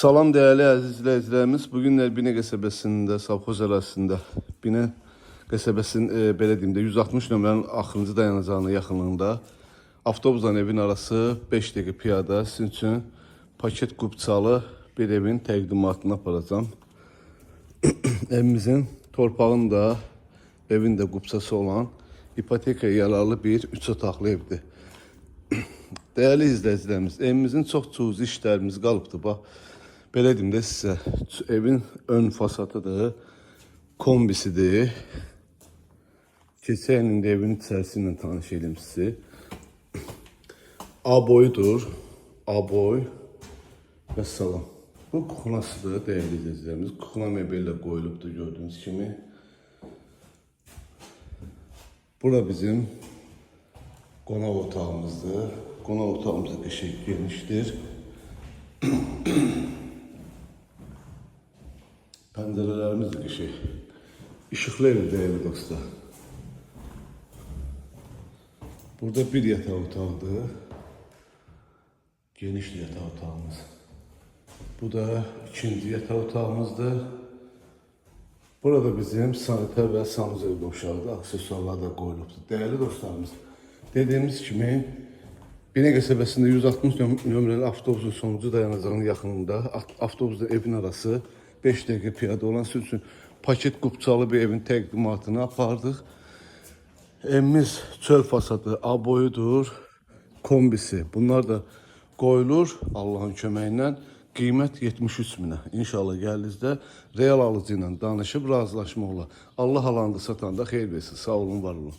Salam değerli əziz izləyicilərimiz. Bugün Binə qəsəbəsində, Savxoz ərazisində, Binə qəsəbəsinin belə deyim də 160 nömrənin axırıncı dayanacağının yaxınlığında avtobusla evin arası 5 dəqiqə piyada sizin üçün paket qubçalı bir evin təqdimatını aparacağım. Evimizin torpağın da, evin də qubçası olan ipotekaya yararlı bir 3 otaqlı evdir. Değerli izləyicilərimiz, evimizin çox cüzi işlərimiz qalıbdır. Bax, belə deyim də sizə, evin ön fasadıdır, kombisidir. Keçən indi evin içərisindən tanış edim sizi. A boyudur, A boy və salam. Bu kuxnasıdır, değerli izləyicilərimiz. Kuxna mebellə qoyulubdur gördüğünüz kimi. Bura bizim qonaq otağımızdır. Qonaq otağımız da qəşəng genişdir. Pəncərələrimiz də qəşəng. İşıqlı evdir değerli dostlar. Burada bir yataq otağıdır. Geniş yataq otağımız. Bu da ikinci yataq otağımızdır. Burada bizim sanitär və sanuzel döşəği, aksesuarlar da qoyulubdur. Değerli dostlarımız, dediğimiz kimi Binə qəsəbəsində 160 nömrəli avtobusun sonuncu dayanacağının yaxınında avtobusla evin arası 5 dəqiqə piyada olan sizin üçün paket qubçalı bir evin təqdimatını apardıq. Evimiz çöl fasadı, A boyudur, kombisi. Bunlar da qoyulur Allah'ın köməyi ilə. Qiymət 73 minə. İnşallah gəldinizdə real alıcı ilə danışıb razılaşmaq olar. Allah alandı satanda xeyir versin. Sağ olun, var olun.